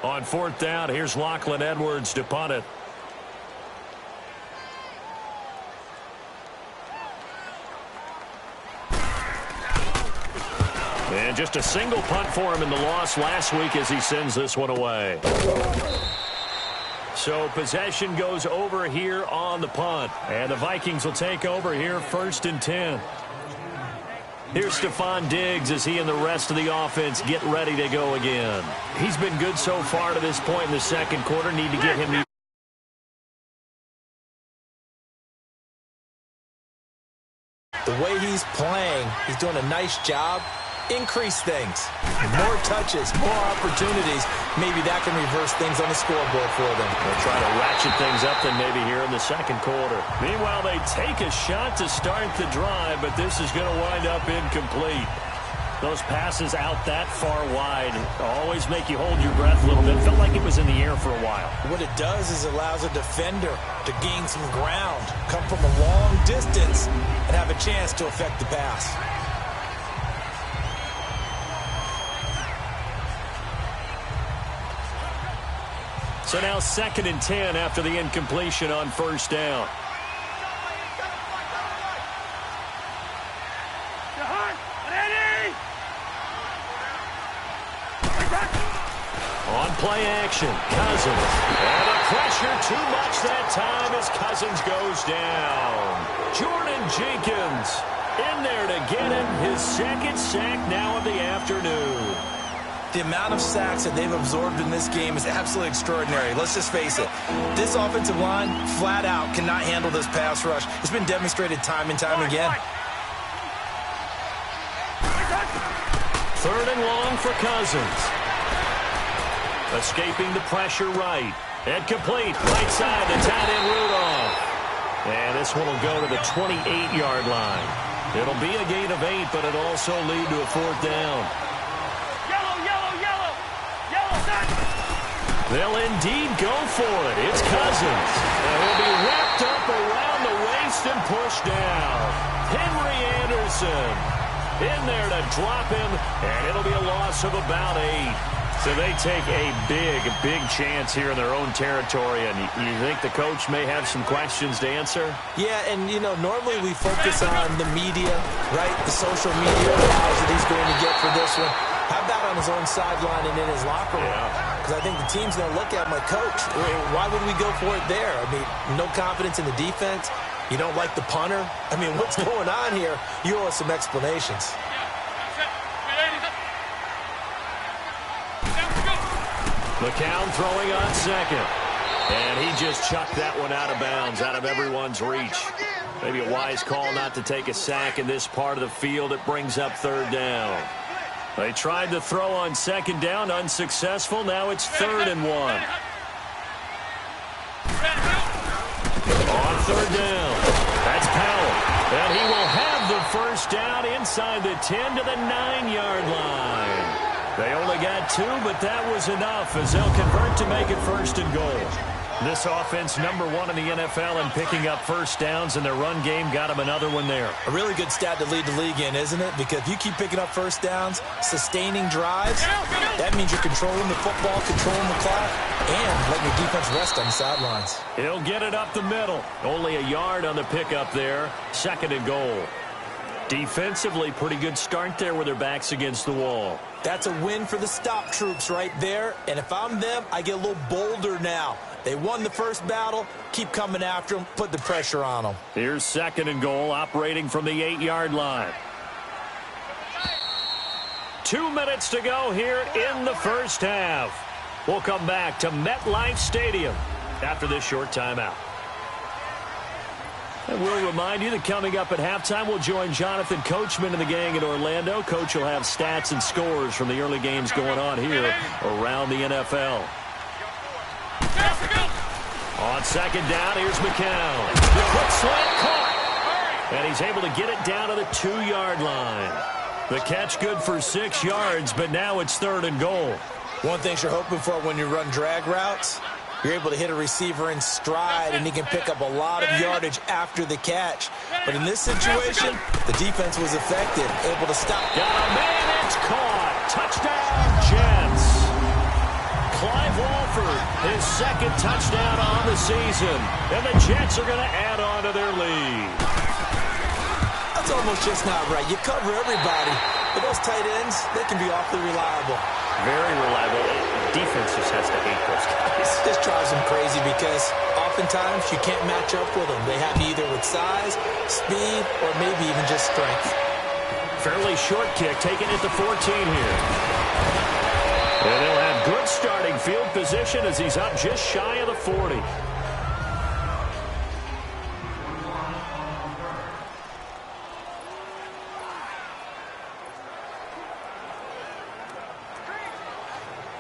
On fourth down, here's Lachlan Edwards to punt it. And just a single punt for him in the loss last week as he sends this one away. So possession goes over here on the punt. And the Vikings will take over here 1st and 10. Here's Stephon Diggs as he and the rest of the offense get ready to go again. He's been good so far to this point in the second quarter. Need to get him... The way he's playing, he's doing a nice job. Increase things. More touches, more opportunities. Maybe that can reverse things on the scoreboard for them. They'll try to ratchet things up then maybe here in the second quarter. Meanwhile, they take a shot to start the drive, but this is going to wind up incomplete. Those passes out that far wide always make you hold your breath a little bit. Felt like it was in the air for a while. What it does is allows a defender to gain some ground, come from a long distance, and have a chance to affect the pass. So now 2nd and 10 after the incompletion on first down. On play action, Cousins. And the pressure too much that time as Cousins goes down. Jordan Jenkins in there to get him his 2nd sack now of the afternoon. The amount of sacks that they've absorbed in this game is absolutely extraordinary. Let's just face it. This offensive line, flat out, cannot handle this pass rush. It's been demonstrated time and time again. 3rd and long for Cousins. Escaping the pressure right. And complete. Right side to tight end Rudolph. And this one will go to the 28-yard line. It'll be a gain of 8, but it'll also lead to a 4th down. They'll indeed go for it. It's Cousins. And he'll be wrapped up around the waist and pushed down. Henry Anderson in there to drop him, and it'll be a loss of about 8. So they take a big chance here in their own territory, and you think the coach may have some questions to answer? Yeah, and, you know, normally we focus on the media, right, the social media allows that he's going to get for this one. How about on his own sideline and in his locker room? Because I think the team's going to look at my coach. Why would we go for it there? I mean, no confidence in the defense. You don't like the punter. I mean, what's going on here? You owe us some explanations. McCown throwing on 2nd. And he just chucked that one out of bounds, out of everyone's reach. Maybe a wise call not to take a sack in this part of the field. It brings up 3rd down. They tried to throw on 2nd down, unsuccessful. Now it's 3rd and 1. On 3rd down, that's Powell. And he will have the 1st down inside the 10 to the 9-yard line. They only got 2, but that was enough as they'll convert to make it 1st and goal. This offense, #1 in the NFL in picking up 1st downs, and their run game got them another one there. A really good stat to lead the league in, isn't it? Because if you keep picking up 1st downs, sustaining drives, that means you're controlling the football, controlling the clock, and letting your defense rest on the sidelines. He'll get it up the middle. Only a yard on the pickup there. 2nd and goal. Defensively, pretty good start there with their backs against the wall. That's a win for the stop troops right there. And if I'm them, I get a little bolder now. They won the first battle. Keep coming after them. Put the pressure on them. Here's 2nd and goal, operating from the 8-yard line. 2 minutes to go here in the first half. We'll come back to MetLife Stadium after this short timeout. And we'll remind you that coming up at halftime, we'll join Jonathan Coachman and the gang in Orlando. Coach will have stats and scores from the early games going on here around the NFL. On 2nd down, here's McCown. The quick slant caught. And he's able to get it down to the 2-yard line. The catch good for 6 yards, but now it's 3rd and goal. One thing you're hoping for when you run drag routes, you're able to hit a receiver in stride, and he can pick up a lot of yardage after the catch. But in this situation, the defense was effective, able to stop. Got a man, it's caught. Touchdown, Jets. Clive Stafford, his second touchdown on the season. And the Jets are going to add on to their lead. That's almost just not right. You cover everybody, but those tight ends, they can be awfully reliable. Very reliable. Defense just has to hate those guys. This drives them crazy because oftentimes you can't match up with them. They have you either with size, speed, or maybe even just strength. Fairly short kick, taken at the 14 here. And they'll have good starting field position as he's up just shy of the 40.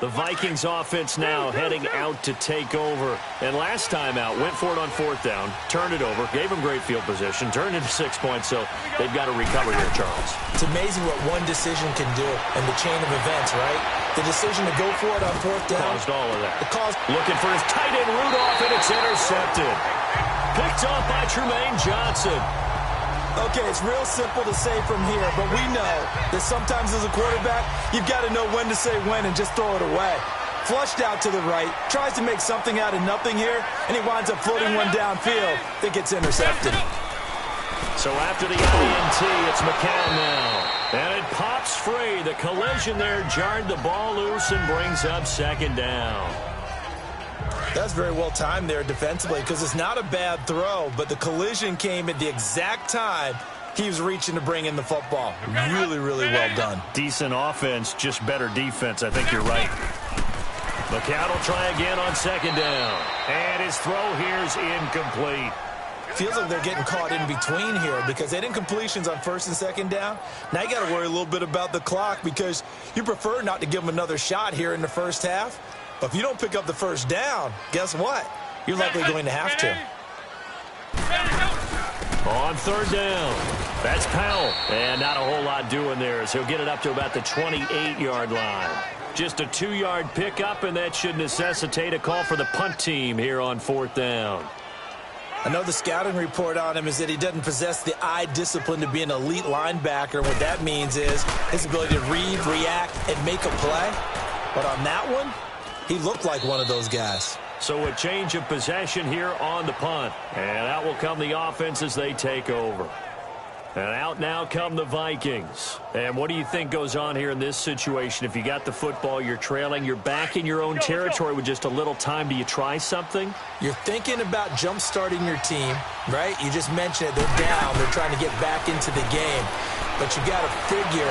The Vikings offense now heading out to take over. And last time out, went for it on fourth down, turned it over, gave them great field position, turned into 6 points, so they've got to recover here, Charles. It's amazing what one decision can do in the chain of events, right? The decision to go for it on fourth down. Caused all of that. Looking for his tight end Rudolph, and it's intercepted. Picked off by Tremaine Johnson. Okay, it's real simple to say from here, but we know that sometimes as a quarterback, you've got to know when to say when and just throw it away. Flushed out to the right, tries to make something out of nothing here, and he winds up floating one downfield that gets intercepted. So after the INT, it's McCown now. And it pops free. The collision there jarred the ball loose and brings up second down. That's very well timed there defensively because it's not a bad throw, but the collision came at the exact time he was reaching to bring in the football. Really, really well done. Decent offense, just better defense. I think you're right. McCown will try again on second down. And his throw here's incomplete. Feels like they're getting caught in between here because they didn't completions on first and second down. Now you got to worry a little bit about the clock because you prefer not to give them another shot here in the first half. But if you don't pick up the first down, guess what? You're likely going to have to. On third down, that's Powell. And not a whole lot doing there as he'll get it up to about the 28-yard line. Just a 2-yard pickup, and that should necessitate a call for the punt team here on fourth down. I know the scouting report on him is that he doesn't possess the eye discipline to be an elite linebacker. What that means is his ability to read, react, and make a play. But on that one, he looked like one of those guys. So a change of possession here on the punt. And out will come the offense as they take over. And out now come the Vikings. And what do you think goes on here in this situation? If you got the football, you're trailing, you're back in your own territory with just a little time. Do you try something? You're thinking about jump-starting your team, right? You just mentioned it. They're down. They're trying to get back into the game. But you got to figure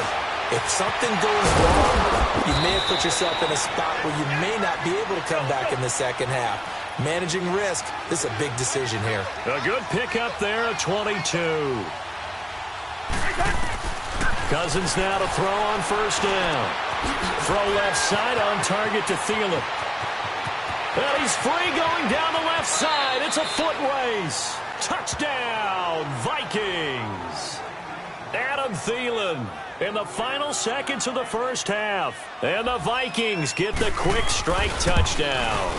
if something goes wrong, you may have put yourself in a spot where you may not be able to come back in the second half. Managing risk, this is a big decision here. A good pickup there at 22. Cousins now to throw on first down. Throw left side on target to Thielen. And he's free going down the left side. It's a foot race. Touchdown, Vikings. Adam Thielen in the final seconds of the first half. And the Vikings get the quick strike touchdown.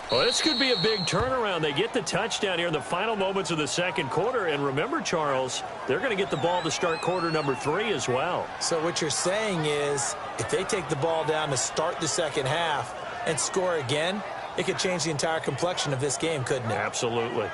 Well, this could be a big turnaround. They get the touchdown here in the final moments of the second quarter. And remember, Charles, they're going to get the ball to start quarter number 3 as well. So what you're saying is if they take the ball down to start the second half and score again, it could change the entire complexion of this game, couldn't it? Absolutely.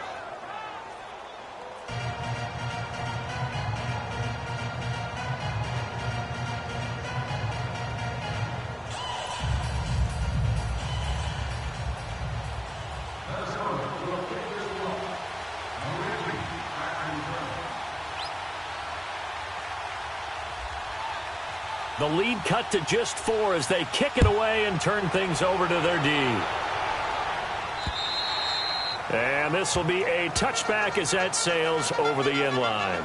The lead cut to just 4 as they kick it away and turn things over to their D. And this will be a touchback as that sails over the end line.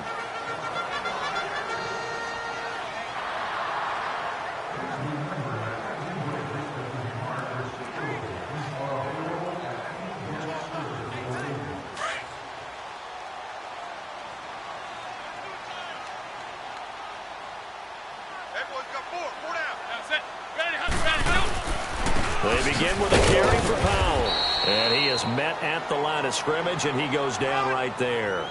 They begin with a carry for Powell. And he is met at the line of scrimmage, and he goes down right there.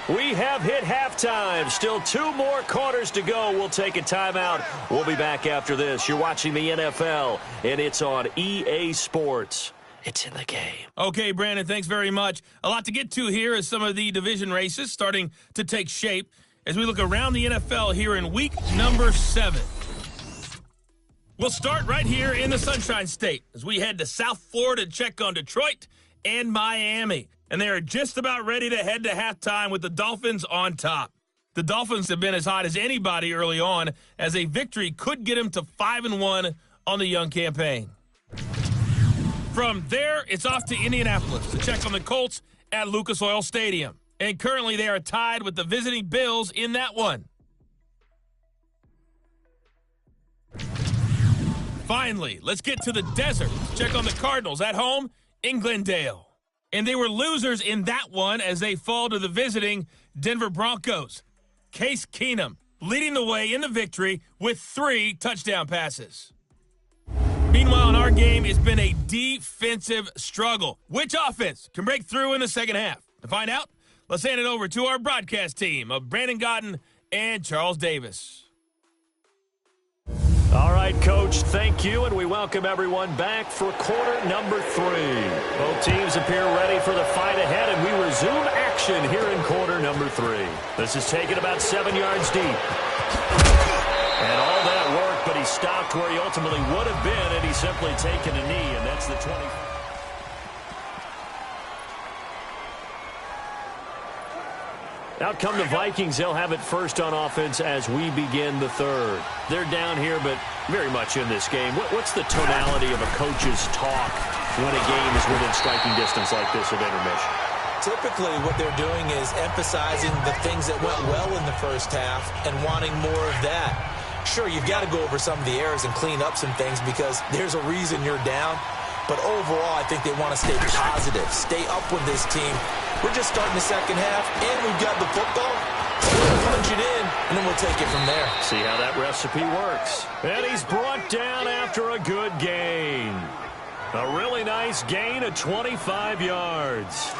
We have hit halftime. Still 2 more quarters to go. We'll take a timeout. We'll be back after this. You're watching the NFL, and it's on EA Sports. It's in the game. Okay, Brandon, thanks very much. A lot to get to here as some of the division races starting to take shape as we look around the NFL here in week number 7. We'll start right here in the Sunshine State as we head to South Florida to check on Detroit and Miami. And they are just about ready to head to halftime with the Dolphins on top. The Dolphins have been as hot as anybody early on, as a victory could get them to 5-1 on the young campaign. From there, it's off to Indianapolis to check on the Colts at Lucas Oil Stadium. And currently they are tied with the visiting Bills in that one. Finally, let's get to the desert to check on the Cardinals at home in Glendale. And they were losers in that one as they fall to the visiting Denver Broncos. Case Keenum leading the way in the victory with 3 touchdown passes. Meanwhile, in our game, it's been a defensive struggle. Which offense can break through in the second half? To find out, let's hand it over to our broadcast team of Brandon Godden and Charles Davis. All right, Coach, thank you, and we welcome everyone back for quarter number 3. Both teams appear ready for the fight ahead, and we resume action here in quarter number 3. This is taken about 7 yards deep. And all that work, but he stopped where he ultimately would have been, and he's simply taken a knee, and that's the 20. Out come the Vikings. They'll have it first on offense as we begin the third. They're down here, but very much in this game. What's the tonality of a coach's talk when a game is within striking distance like this at intermission? Typically, what they're doing is emphasizing the things that went well in the first half and wanting more of that. Sure, you've got to go over some of the errors and clean up some things because there's a reason you're down. But overall, I think they want to stay positive, stay up with this team. We're just starting the second half, and we've got the football. So we'll punch it in, and then we'll take it from there. See how that recipe works. And he's brought down after a good gain. A really nice gain of 25 yards.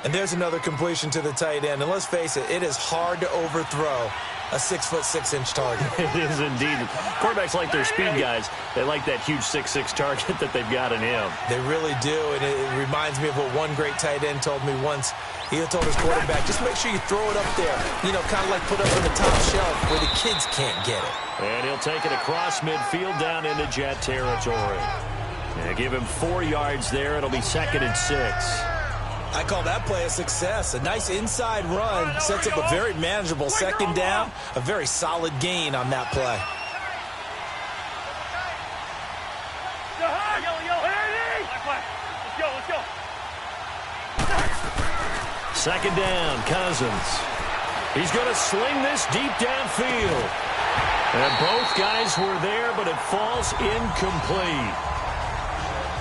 And there's another completion to the tight end. And let's face it, it is hard to overthrow a 6'6" target. It is indeed. Quarterbacks like their speed guys. They like that huge 6'6" target that they've got in him. They really do, and it reminds me of what one great tight end told me once. He told his quarterback, just make sure you throw it up there. You know, kind of like put it up on the top shelf where the kids can't get it. And he'll take it across midfield down into Jet territory. And give him 4 yards there. It'll be 2nd and 6. I call that play a success. A nice inside run sets up a very manageable second down. A very solid gain on that play. Second down, Cousins. He's going to sling this deep downfield. And both guys were there, but it falls incomplete.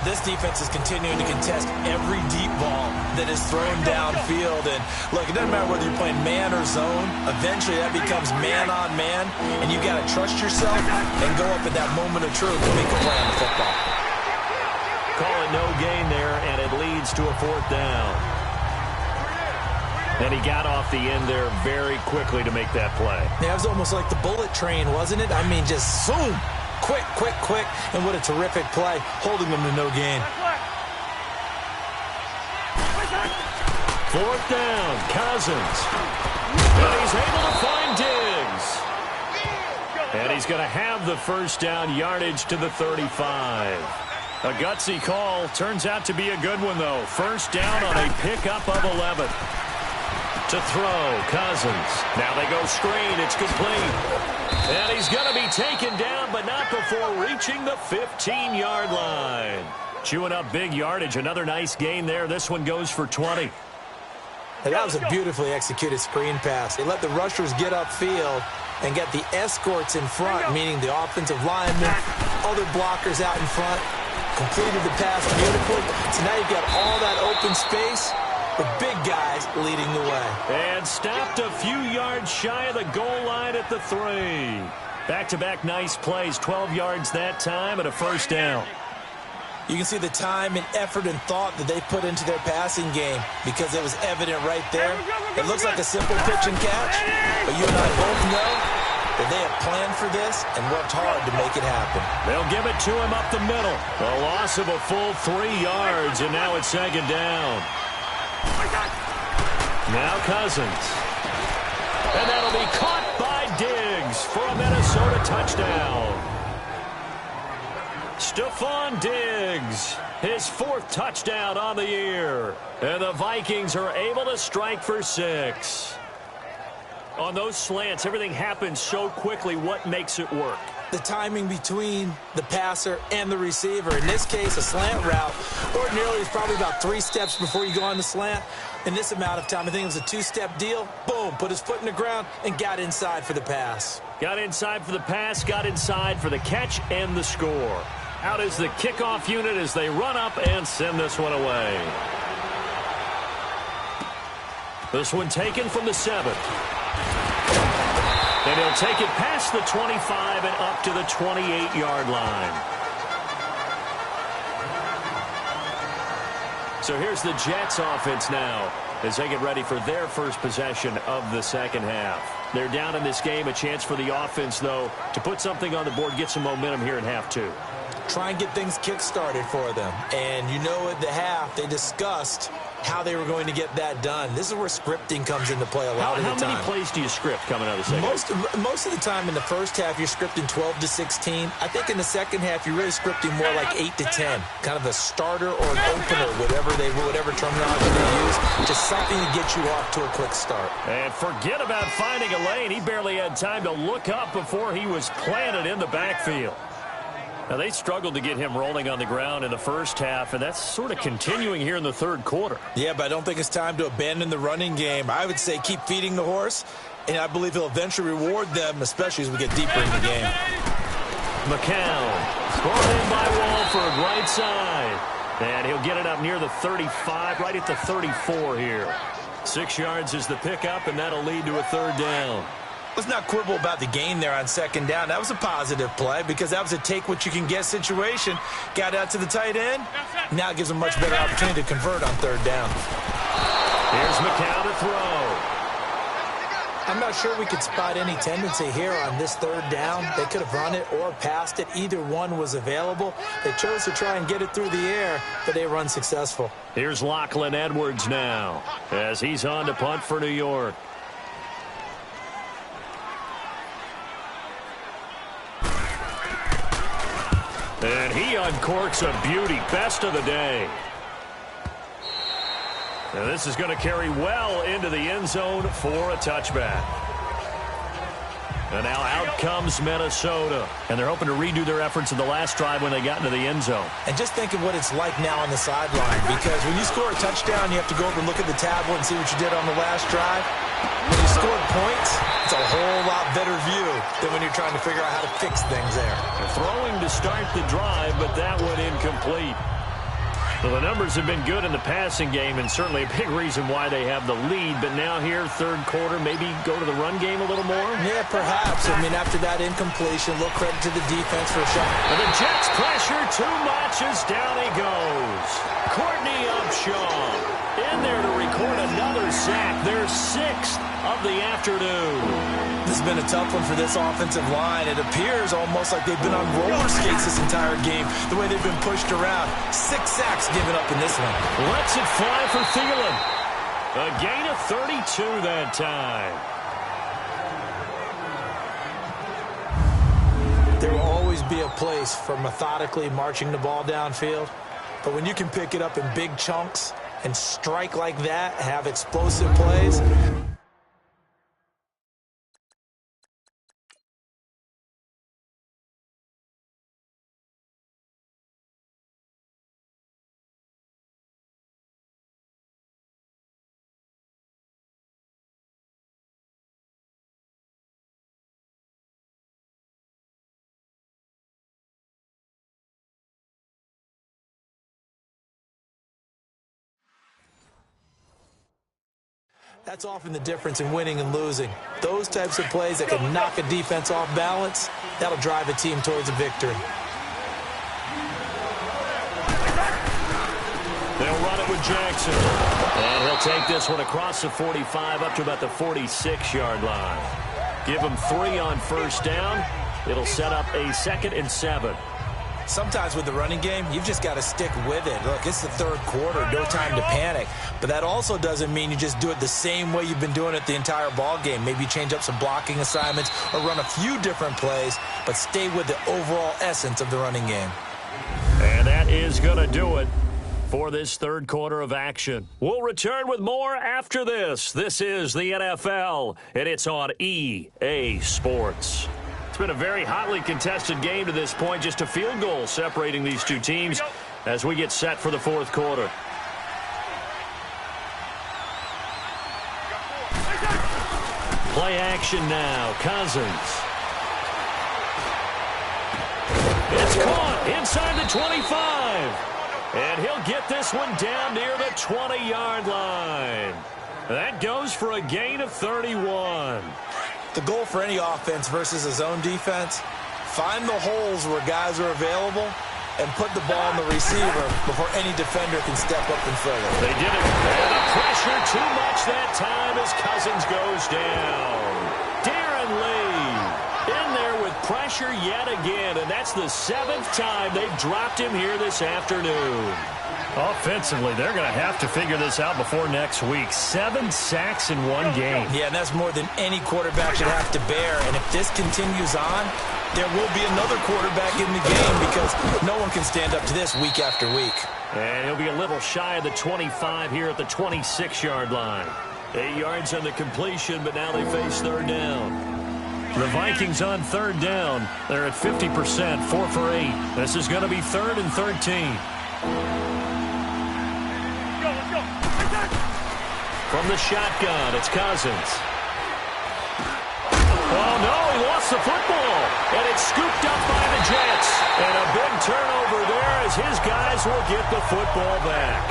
This defense is continuing to contest every deep ball that is thrown downfield. And look, it doesn't matter whether you're playing man or zone. Eventually, that becomes man on man. And you've got to trust yourself and go up at that moment of truth to make a play on the football. Call it no gain there, and it leads to a 4th down. And he got off the end there very quickly to make that play. Yeah, it was almost like the bullet train, wasn't it? I mean, just zoom. Quick, quick, quick, and what a terrific play, holding them to no gain. 4th down, Cousins. And he's able to find Diggs. And he's going to have the first down, yardage to the 35. A gutsy call. Turns out to be a good one, though. First down on a pickup of 11. To throw, Cousins. Now they go screen. It's complete. And he's going to be taken down, but not before reaching the 15-yard line. Chewing up big yardage. Another nice gain there. This one goes for 20. And that was a beautifully executed screen pass. They let the rushers get upfield and get the escorts in front, meaning the offensive linemen, other blockers out in front, completed the pass beautifully. So now you've got all that open space with big guys leading the way. And stopped a few yards shy of the goal line at the 3. Back-to-back nice plays, 12 yards that time and a first down. You can see the time and effort and thought that they put into their passing game because it was evident right there. It looks like a simple pitch and catch, but you and I both know that they have planned for this and worked hard to make it happen. They'll give it to him up the middle. A loss of a full 3 yards, and now it's second down. Now Cousins. And that'll be caught by Diggs for a Minnesota touchdown. Stephon Diggs, his 4th touchdown on the year. And the Vikings are able to strike for 6. On those slants, everything happens so quickly. What makes it work? The timing between the passer and the receiver. In this case, a slant route. Ordinarily, it's probably about 3 steps before you go on the slant. In this amount of time, I think it was a 2-step deal. Boom, put his foot in the ground and got inside for the pass. Got inside for the pass, got inside for the catch and the score. Out is the kickoff unit as they run up and send this one away. This one taken from the 7. And he'll take it past the 25 and up to the 28-yard line. So here's the Jets offense now as they get ready for their first possession of the second half. They're down in this game. A chance for the offense, though, to put something on the board, get some momentum here in half 2. Try and get things kick-started for them. And you know at the half, they discussed how they were going to get that done. This is where scripting comes into play a lot of the time. How many plays do you script coming out of the second? Most of the time in the first half, you're scripting 12 to 16. I think in the second half, you're really scripting more like 8 to 10. Kind of a starter or an opener, whatever terminology they use. Just something to get you off to a quick start. And forget about finding a lane. He barely had time to look up before he was planted in the backfield. Now, they struggled to get him rolling on the ground in the first half, and that's sort of continuing here in the third quarter. Yeah, but I don't think it's time to abandon the running game. I would say keep feeding the horse, and I believe he'll eventually reward them, especially as we get deeper in the game. McCown, brought in by Walford, right side. And he'll get it up near the 35, right at the 34 here. 6 yards is the pickup, and that'll lead to a third down. Let's not quibble about the gain there on second down. That was a positive play because that was a take-what-you-can-get situation. Got out to the tight end. Now it gives them a much better opportunity to convert on third down. Here's McCown to throw. I'm not sure we could spot any tendency here on this third down. They could have run it or passed it. Either one was available. They chose to try and get it through the air, but they were unsuccessful. Here's Lachlan Edwards now as he's on to punt for New York. And he uncorks a beauty. Best of the day. And this is going to carry well into the end zone for a touchback. And now out comes Minnesota. And they're hoping to redo their efforts in the last drive when they got into the end zone. And just think of what it's like now on the sideline. Because when you score a touchdown, you have to go over and look at the tablet and see what you did on the last drive. When you scored points, it's a whole lot better view than when you're trying to figure out how to fix things there. They're throwing to start the drive, but that one incomplete. Well, the numbers have been good in the passing game, and certainly a big reason why they have the lead. But now here, third quarter, maybe go to the run game a little more? Yeah, perhaps. I mean, after that incompletion, a little credit to the defense for a shot. And the Jets pressure too much as down he goes. Courtney Upshaw in there to record another sack. Their 6th of the afternoon. This has been a tough one for this offensive line. It appears almost like they've been on roller skates this entire game, the way they've been pushed around. 6 sacks given up in this one. Lets it fly for Thielen. A gain of 32 that time. There will always be a place for methodically marching the ball downfield, but when you can pick it up in big chunks and strike like that, have explosive plays, that's often the difference in winning and losing. Those types of plays that can knock a defense off balance, that'll drive a team towards a victory. They'll run it with Jackson. And he'll take this one across the 45 up to about the 46-yard line. Give him 3 on first down. It'll set up a 2nd and 7. Sometimes with the running game, you've just got to stick with it. Look, it's the third quarter, no time to panic. But that also doesn't mean you just do it the same way you've been doing it the entire ball game. Maybe change up some blocking assignments or run a few different plays, but stay with the overall essence of the running game. And that is going to do it for this third quarter of action. We'll return with more after this. This is the NFL, and it's on EA Sports. It's been a very hotly contested game to this point. Just a field goal separating these two teams as we get set for the fourth quarter. Play action now. Cousins. It's caught inside the 25. And he'll get this one down near the 20-yard line. That goes for a gain of 31. The goal for any offense versus a zone defense, find the holes where guys are available and put the ball on the receiver before any defender can step up and fill it. They did it. And the pressure too much that time as Cousins goes down. Darren Lee in there with pressure yet again, and that's the 7th time they've dropped him here this afternoon. Offensively, they're going to have to figure this out before next week. 7 sacks in one game. Yeah, and that's more than any quarterback should have to bear. And if this continues on, there will be another quarterback in the game because no one can stand up to this week after week. And he'll be a little shy of the 25 here at the 26-yard line. 8 yards on the completion, but now they face third down. The Vikings on third down. They're at 50%, 4 for 8. This is going to be 3rd and 13. From the shotgun, it's Cousins. Oh, no, he lost the football. And it's scooped up by the Jets. And a big turnover there as his guys will get the football back.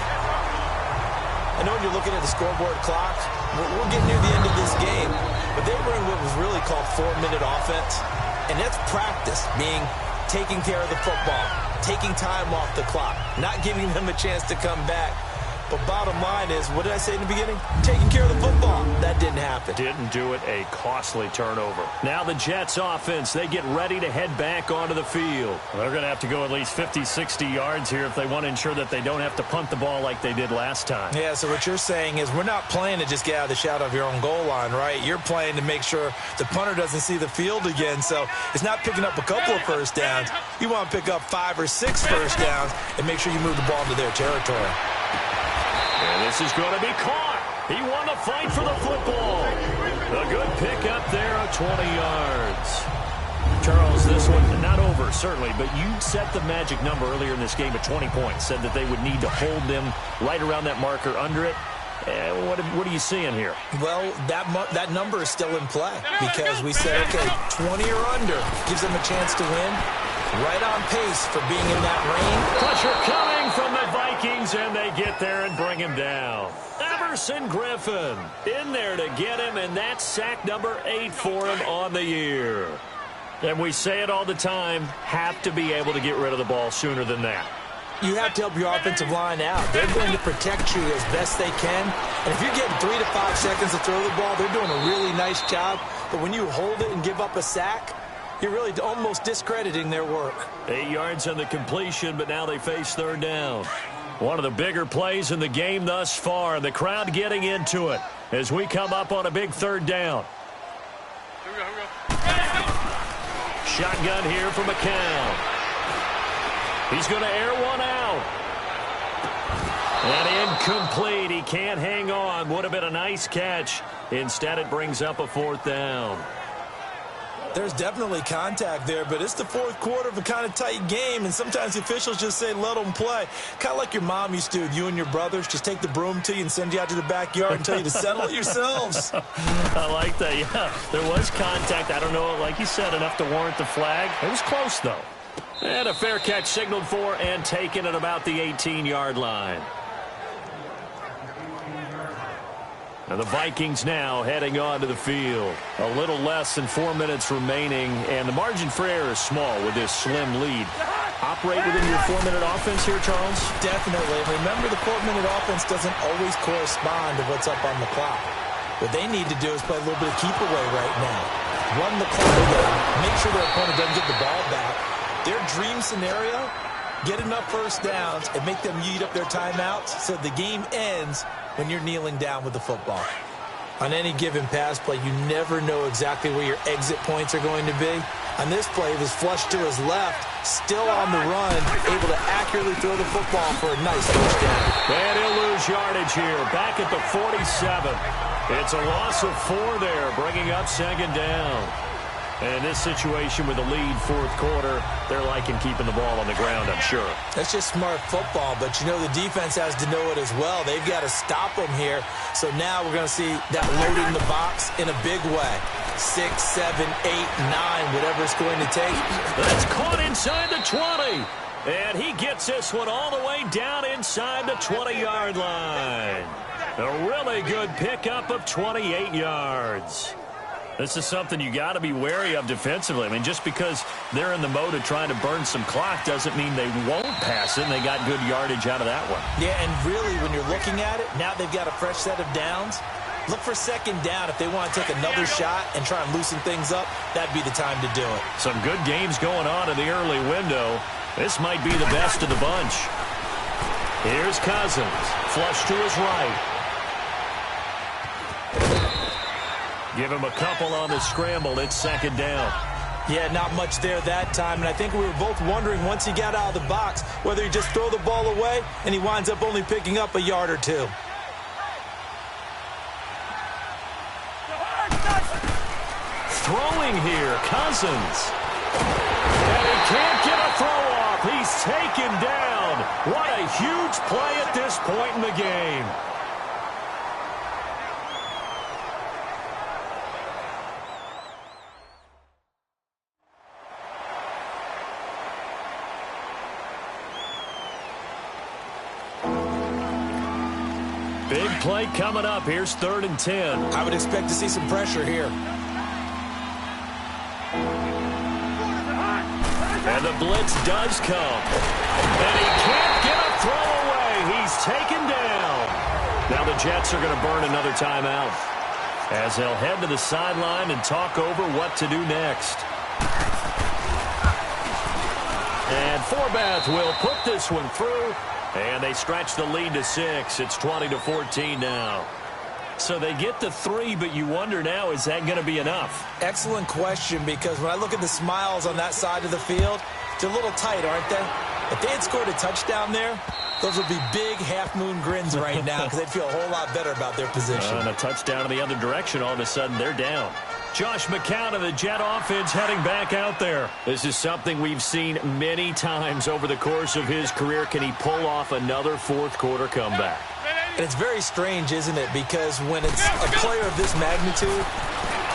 I know when you're looking at the scoreboard clock, we're getting near the end of this game. But they were in what was really called 4-minute offense. And that's practice, being taking care of the football, taking time off the clock, not giving them a chance to come back. But bottom line is, what did I say in the beginning? Taking care of the football. That didn't happen. Didn't do it. A costly turnover. Now the Jets offense, they get ready to head back onto the field. They're going to have to go at least 50, 60 yards here if they want to ensure that they don't have to punt the ball like they did last time. Yeah, so what you're saying is we're not playing to just get out of the shadow of your own goal line, right? You're playing to make sure the punter doesn't see the field again. So it's not picking up a couple of first downs. You want to pick up 5 or 6 first downs and make sure you move the ball into their territory. And this is going to be caught. He won the fight for the football. A good pickup there of 20 yards. Charles, this one not over, certainly, but you set the magic number earlier in this game at 20 points. Said that they would need to hold them right around that marker under it. What are you seeing here? Well, that number is still in play because we said, okay, 20 or under gives them a chance to win. Right on pace for being in that range. Pressure coming from the Vikings, and they get there and bring him down. Everson Griffin in there to get him, and that's sack number 8 for him on the year. And we say it all the time, have to be able to get rid of the ball sooner than that. You have to help your offensive line out. They're going to protect you as best they can. And if you're getting 3 to 5 seconds to throw the ball, they're doing a really nice job. But when you hold it and give up a sack, you're really almost discrediting their work. 8 yards on the completion, but now they face third down. One of the bigger plays in the game thus far. The crowd getting into it as we come up on a big third down. Here we go. Shotgun here for McCown. He's going to air one out. And incomplete. He can't hang on. Would have been a nice catch. Instead, it brings up a 4th down. There's definitely contact there, but it's the fourth quarter of a kind of tight game, and sometimes the officials just say, let them play. Kind of like your mom used to with you and your brothers. Just take the broom to you and send you out to the backyard and tell you to settle it yourselves. I like that, yeah. There was contact. I don't know, like you said, enough to warrant the flag. It was close, though. And a fair catch signaled for and taken at about the 18-yard line. And the Vikings now heading onto the field. A little less than 4 minutes remaining, and the margin for error is small with this slim lead. operate within your 4-minute offense here, Charles? Definitely. And remember, the 4-minute offense doesn't always correspond to what's up on the clock. What they need to do is play a little bit of keep away right now. Run the clock away. Make sure their opponent doesn't get the ball back. Their dream scenario, get enough first downs and make them eat up their timeouts so the game ends when you're kneeling down with the football. On any given pass play, you never know exactly where your exit points are going to be. On this play, it was flushed to his left, still on the run, able to accurately throw the football for a nice first down. And he'll lose yardage here, back at the 47. It's a loss of 4 there, bringing up second down. And in this situation with the lead fourth quarter, they're liking keeping the ball on the ground, I'm sure. That's just smart football, but you know the defense has to know it as well. They've got to stop them here. So now we're going to see that loading the box in a big way. 6, 7, 8, 9, whatever it's going to take. That's caught inside the 20. And he gets this one all the way down inside the 20-yard line. A really good pickup of 28 yards. This is something you got to be wary of defensively. I mean, just because they're in the mode of trying to burn some clock doesn't mean they won't pass it, and they got good yardage out of that one. Yeah, and really, when you're looking at it, now they've got a fresh set of downs. Look for second down. If they want to take another shot and try and loosen things up, that'd be the time to do it. Some good games going on in the early window. This might be the best of the bunch. Here's Cousins. Flush to his right. Give him a couple on the scramble. It's second down. Yeah, not much there that time. And I think we were both wondering once he got out of the box whether he just throw the ball away and he winds up only picking up a yard or two. Throwing here, Cousins. And he can't get a throw off. He's taken down. What a huge play at this point in the game. Big play coming up. Here's 3rd and 10. I would expect to see some pressure here. And the blitz does come. And he can't get a throw away. He's taken down. Now the Jets are going to burn another timeout as they'll head to the sideline and talk over what to do next. And Forbath will put this one through. And they stretch the lead to 6. It's 20-14 now. So they get the 3, but you wonder now, is that going to be enough? Excellent question, because when I look at the smiles on that side of the field, they're a little tight, aren't they? If they had scored a touchdown there, those would be big half-moon grins right now because they'd feel a whole lot better about their position. And a touchdown in the other direction, all of a sudden they're down. Josh McCown of the Jet offense heading back out there. This is something we've seen many times over the course of his career. Can he pull off another fourth quarter comeback? And it's very strange, isn't it? Because when it's a player of this magnitude,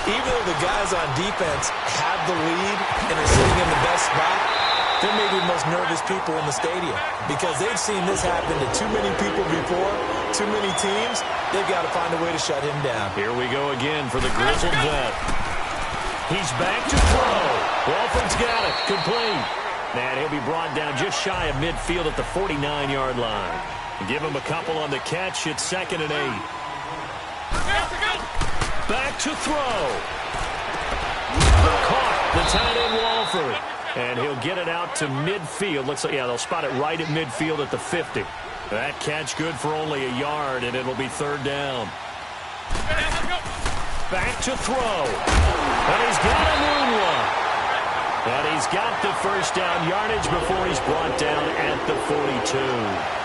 even though the guys on defense have the lead and are sitting in the best spot, they're maybe the most nervous people in the stadium because they've seen this happen to too many people before, too many teams. They've got to find a way to shut him down. Here we go again for the grizzled vet. He's back to throw. Walford's got it. Complete. And he'll be brought down just shy of midfield at the 49-yard line. Give him a couple on the catch. It's 2nd and 8. Back to throw. Caught the tight end Walford. And he'll get it out to midfield. Looks like, yeah, they'll spot it right at midfield at the 50. That catch good for only a yard, and it'll be 3rd down. Back to throw. And he's got a moonwalk. And he's got the first down yardage before he's brought down at the 42.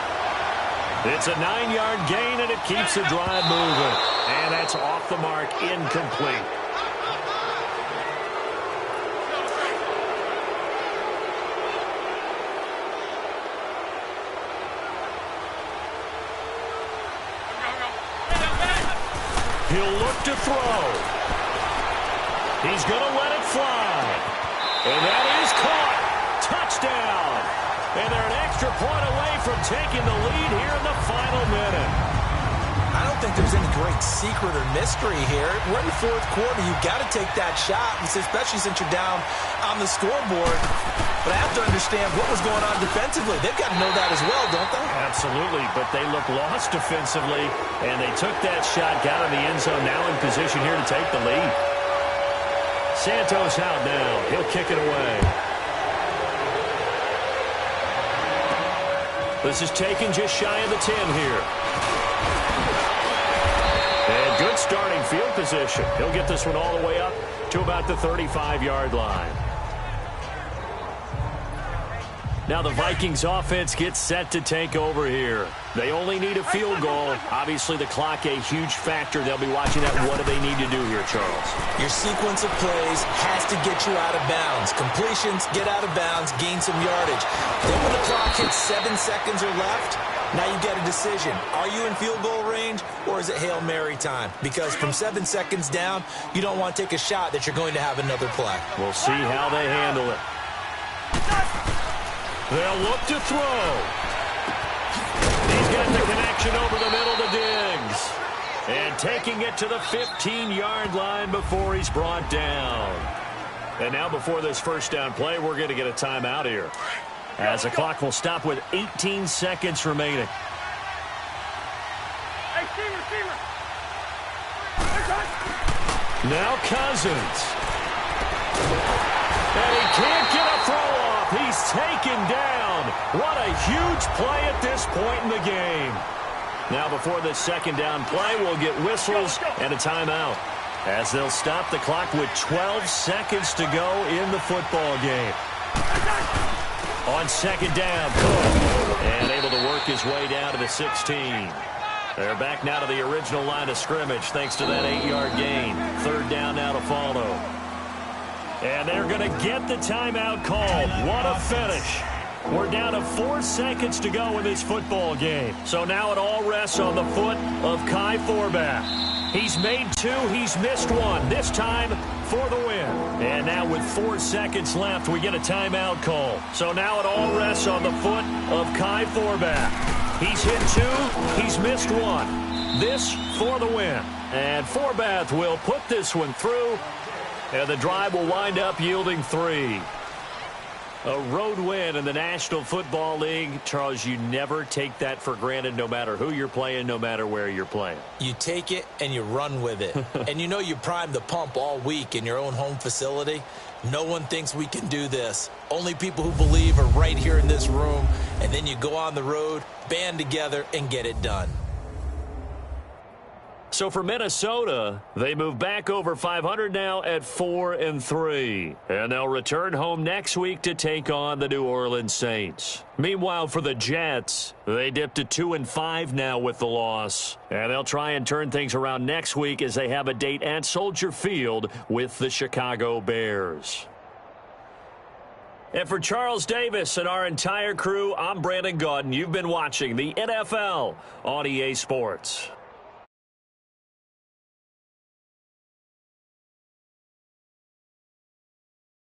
It's a 9-yard gain, and it keeps the drive moving. And that's off the mark, incomplete. He'll look to throw. He's going to let it fly. And that is caught. Touchdown. And they're an extra point away from taking the lead here in the final minute. I don't think there's any great secret or mystery here. We're in the fourth quarter. You've got to take that shot, especially since you're down on the scoreboard. But I have to understand what was going on defensively. They've got to know that as well, don't they? Absolutely, but they look lost defensively, and they took that shot, got in the end zone, now in position here to take the lead. Santos out now. He'll kick it away. This is taken just shy of the 10 here. And good starting field position. He'll get this one all the way up to about the 35-yard line. Now the Vikings offense gets set to take over here. They only need a field goal. Obviously the clock a huge factor. They'll be watching that. What do they need to do here, Charles? Your sequence of plays has to get you out of bounds. Completions, get out of bounds, gain some yardage. Then when the clock hits 7 seconds or left, now you get a decision. Are you in field goal range or is it Hail Mary time? Because from 7 seconds down, you don't want to take a shot that you're going to have another play. We'll see how they handle it. They'll look to throw. He's got the connection over the middle to Diggs. And taking it to the 15-yard line before he's brought down. And now before this first down play, we're going to get a timeout here, as the clock will stop with 18 seconds remaining. Now Cousins. And he can't get a throw off. He's taken down. What a huge play at this point in the game. Now before this second down play, we'll get whistles and a timeout, as they'll stop the clock with 12 seconds to go in the football game. On second down, and able to work his way down to the 16. They're back now to the original line of scrimmage thanks to that 8-yard gain. Third down now to follow. And they're going to get the timeout called. What a finish. We're down to 4 seconds to go in this football game. So now it all rests on the foot of Kai Forbath. He's made 2, he's missed 1. This time for the win. And now with 4 seconds left, we get a timeout call. So now it all rests on the foot of Kai Forbath. He's hit 2, he's missed 1. This for the win. And Forbath will put this one through. And the drive will wind up yielding 3. A road win in the National Football League. Charles, you never take that for granted, no matter who you're playing, no matter where you're playing. You take it and you run with it. And you know you primed the pump all week in your own home facility. No one thinks we can do this. Only people who believe are right here in this room. And then you go on the road, band together, and get it done. So for Minnesota, they move back over 500 now at 4-3. And they'll return home next week to take on the New Orleans Saints. Meanwhile, for the Jets, they dipped to 2-5 now with the loss. And they'll try and turn things around next week as they have a date at Soldier Field with the Chicago Bears. And for Charles Davis and our entire crew, I'm Brandon Gaudin. You've been watching the NFL on EA Sports.